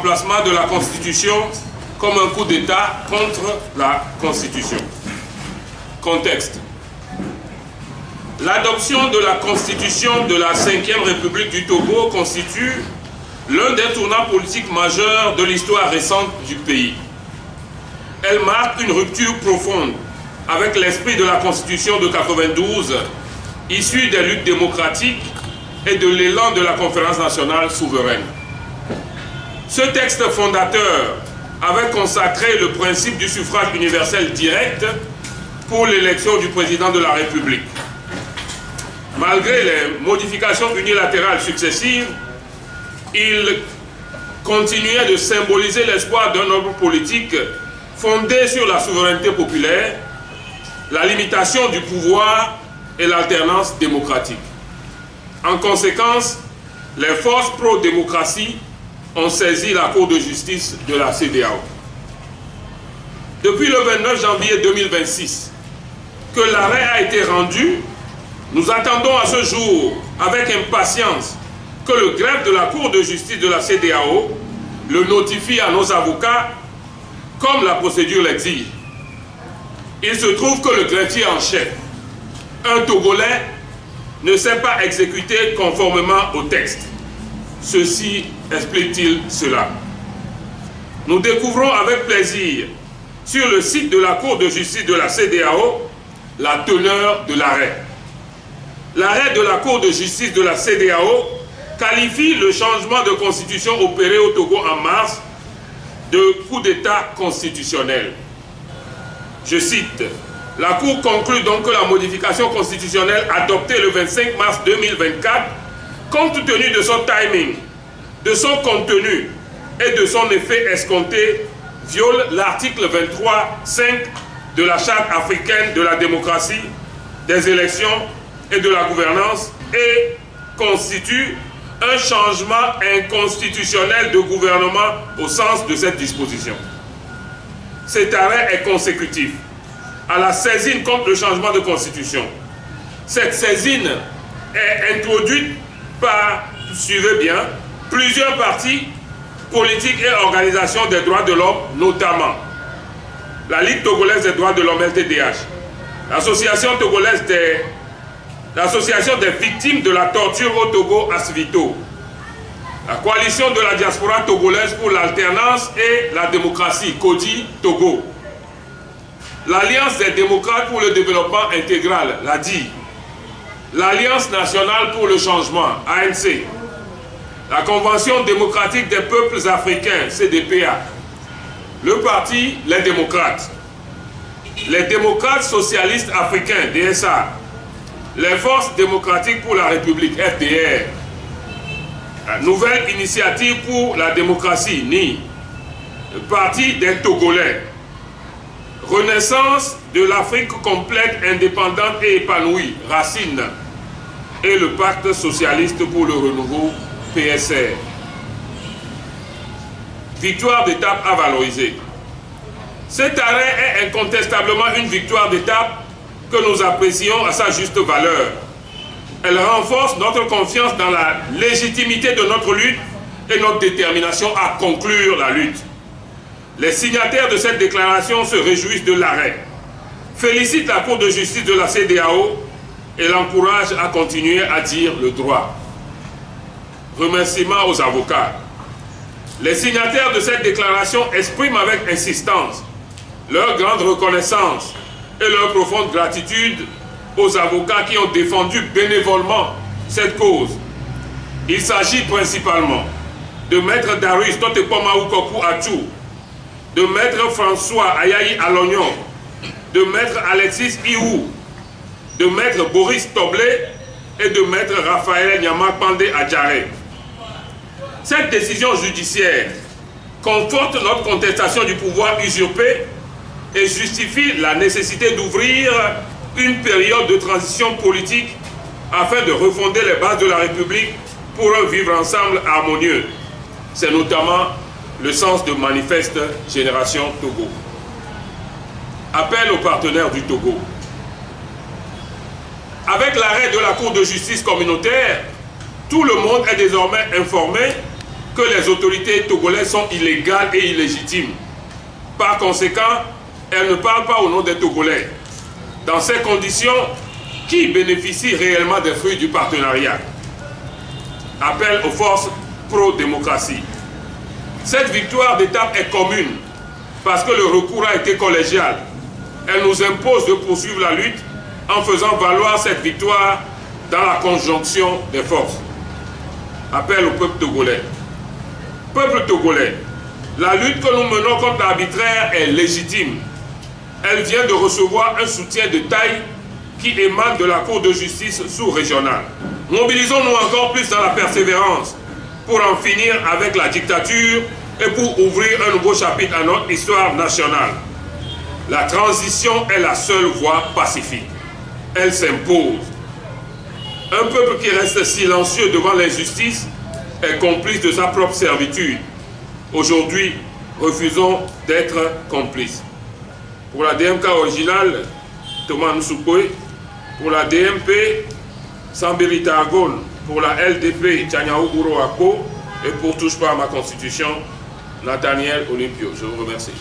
remplacement de la Constitution comme un coup d'État contre la Constitution. Contexte. L'adoption de la Constitution de la 5e République du Togo constitue l'un des tournants politiques majeurs de l'histoire récente du pays. Elle marque une rupture profonde avec l'esprit de la Constitution de 92, issue des luttes démocratiques et de l'élan de la Conférence nationale souveraine. Ce texte fondateur avait consacré le principe du suffrage universel direct pour l'élection du président de la République. Malgré les modifications unilatérales successives, il continuait de symboliser l'espoir d'un ordre politique fondé sur la souveraineté populaire, la limitation du pouvoir et l'alternance démocratique. En conséquence, les forces pro-démocratie ont saisi la Cour de justice de la CEDEAO. Depuis le 29 janvier 2026, que l'arrêt a été rendu, nous attendons à ce jour avec impatience que le greffe de la Cour de justice de la CEDEAO le notifie à nos avocats comme la procédure l'exige. Il se trouve que le greffier en chef, un Togolais, ne s'est pas exécuté conformément au texte. Ceci explique-t-il cela? Nous découvrons avec plaisir sur le site de la Cour de justice de la CEDEAO la teneur de l'arrêt. L'arrêt de la Cour de justice de la CEDEAO qualifie le changement de constitution opéré au Togo en mars de coup d'État constitutionnel. Je cite, « La Cour conclut donc que la modification constitutionnelle adoptée le 25 mars 2024, compte tenu de son timing, de son contenu et de son effet escompté, viole l'article 23.5 de la Charte africaine de la démocratie, des élections et de la gouvernance et constitue un changement inconstitutionnel de gouvernement au sens de cette disposition. Cet arrêt est consécutif à la saisine contre le changement de constitution. Cette saisine est introduite par, suivez bien, plusieurs partis politiques et organisations des droits de l'homme, notamment la Ligue togolaise des droits de l'homme LTDH, l'Association togolaise l'Association des victimes de la torture au Togo, ASVITO, la Coalition de la diaspora togolaise pour l'alternance et la démocratie, CODI Togo, l'Alliance des démocrates pour le développement intégral, l'ADI, l'Alliance nationale pour le changement, ANC, la Convention démocratique des peuples africains, CDPA, le parti Les démocrates, les démocrates socialistes africains, DSA, les forces démocratiques pour la République, FDR, la nouvelle initiative pour la démocratie, NI, le parti des Togolais, Renaissance de l'Afrique complète, indépendante et épanouie, Racine, et le pacte socialiste pour le renouveau, PSR. Victoire d'étape à valoriser. Cet arrêt est incontestablement une victoire d'étape que nous apprécions à sa juste valeur. Elle renforce notre confiance dans la légitimité de notre lutte et notre détermination à conclure la lutte. Les signataires de cette déclaration se réjouissent de l'arrêt, félicitent la Cour de justice de la CEDEAO et l'encouragent à continuer à dire le droit. Remerciements aux avocats. Les signataires de cette déclaration expriment avec insistance leur grande reconnaissance et leur profonde gratitude aux avocats qui ont défendu bénévolement cette cause. Il s'agit principalement de Maître Darius Totepoma-Ukoku Achou, de Maître François Ayayi Alognon, de Maître Alexis Iou, de Maître Boris Toblé et de Maître Raphaël Nyamakpandé Adjaré. Cette décision judiciaire conforte notre contestation du pouvoir usurpé et justifie la nécessité d'ouvrir une période de transition politique afin de refonder les bases de la République pour un vivre ensemble harmonieux. C'est notamment le sens de Manifeste Génération Togo. Appel aux partenaires du Togo. Avec l'arrêt de la Cour de justice communautaire, tout le monde est désormais informé que les autorités togolaises sont illégales et illégitimes. Par conséquent, elles ne parlent pas au nom des Togolais. Dans ces conditions, qui bénéficie réellement des fruits du partenariat? Appel aux forces pro-démocratie. Cette victoire d'étape est commune parce que le recours a été collégial. Elle nous impose de poursuivre la lutte en faisant valoir cette victoire dans la conjonction des forces. Appel au peuple togolais. Peuple togolais, la lutte que nous menons contre l'arbitraire est légitime. Elle vient de recevoir un soutien de taille qui émane de la Cour de justice sous-régionale. Mobilisons-nous encore plus dans la persévérance pour en finir avec la dictature et pour ouvrir un nouveau chapitre à notre histoire nationale. La transition est la seule voie pacifique. Elle s'impose. Un peuple qui reste silencieux devant l'injustice est complice de sa propre servitude. Aujourd'hui, refusons d'être complices. Pour la DMK originale, Thomas Nsoukoé. Pour la DMP, Sambirita Agon. Pour la LDP, Tchanyao Uroako. Et pour Touche pas à ma constitution, Nathaniel Olympio. Je vous remercie.